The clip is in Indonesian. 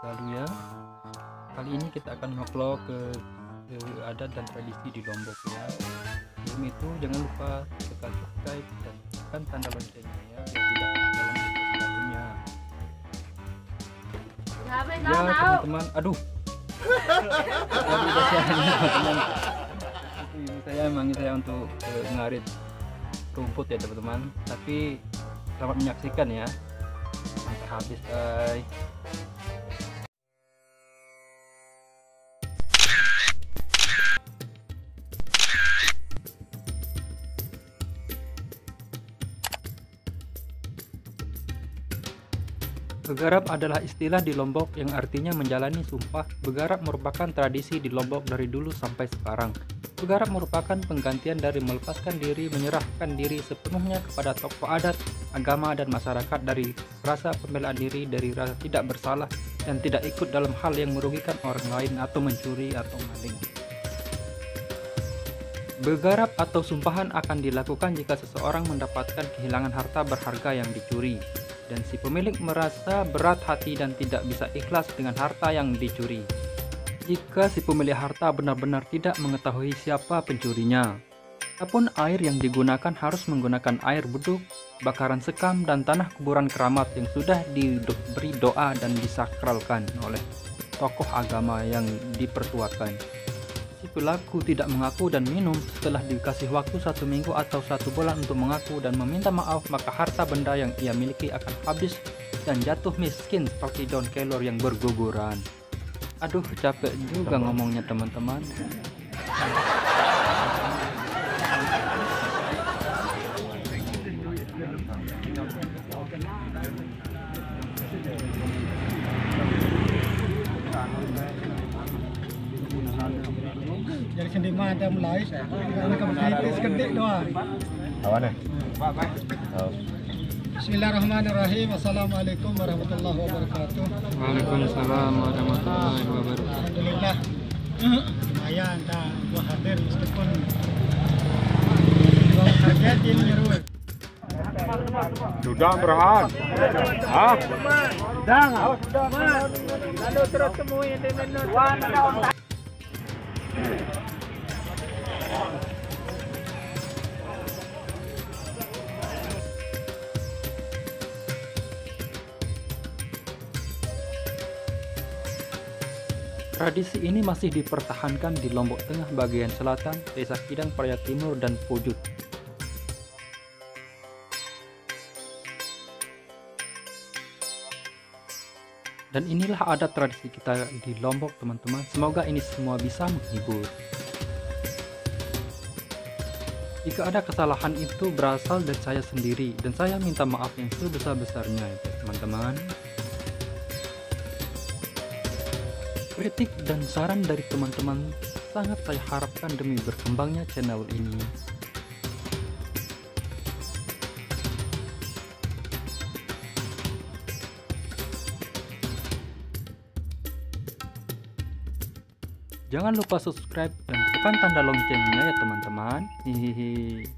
selalu ya. Kali ini kita akan nge-vlog ke adat dan tradisi di Lombok ya. Sebelum itu jangan lupa tekan subscribe dan tekan tanda loncengnya ya, biar tidak ketinggalan video selanjutnya. Ya teman-teman, aduh. Tadi kasihannya teman-teman. Itu ibu saya memanggil saya untuk ngarit rumput ya teman-teman. Tapi selamat menyaksikan ya. Sampai habis guys. Begarap adalah istilah di Lombok yang artinya menjalani sumpah. Begarap merupakan tradisi di Lombok dari dulu sampai sekarang. Begarap merupakan penggantian dari melepaskan diri, menyerahkan diri sepenuhnya kepada tokoh adat, agama, dan masyarakat dari rasa pembelaan diri, dari rasa tidak bersalah, dan tidak ikut dalam hal yang merugikan orang lain atau mencuri atau maling. Begarap atau sumpahan akan dilakukan jika seseorang mendapatkan kehilangan harta berharga yang dicuri, dan si pemilik merasa berat hati dan tidak bisa ikhlas dengan harta yang dicuri. Jika si pemilik harta benar-benar tidak mengetahui siapa pencurinya. Adapun air yang digunakan harus menggunakan air beduk, bakaran sekam, dan tanah kuburan keramat yang sudah diberi doa dan disakralkan oleh tokoh agama yang dipertuakan. Si pelaku tidak mengaku dan minum setelah dikasih waktu 1 minggu atau 1 bulan untuk mengaku dan meminta maaf, maka harta benda yang ia miliki akan habis dan jatuh miskin seperti daun kelor yang berguguran. Aduh, capek juga ngomongnya teman-teman. Jadi sendi ada mulai, karena kemudian sekedik doang. Awane. Bismillahirrahmanirrahim. Assalamualaikum warahmatullahi wabarakatuh. Waalaikumsalam warahmatullahi wabarakatuh. Alhamdulillah. Lumayan dah gua hadir meskipun gua kerja di menyeruak. Sudah berahan. Ah, Dah. Lalu terus temuin di menu. Tradisi ini masih dipertahankan di Lombok Tengah bagian selatan, Desa Kidang, Praja Timur, dan Pujut. Dan inilah adat tradisi kita di Lombok teman-teman. Semoga ini semua bisa menghibur. Jika ada kesalahan itu berasal dari saya sendiri, dan saya minta maaf yang sebesar-besarnya ya teman-teman. Kritik dan saran dari teman-teman sangat saya harapkan demi berkembangnya channel ini. Jangan lupa subscribe dan tekan tanda loncengnya ya teman-teman. Hihihi.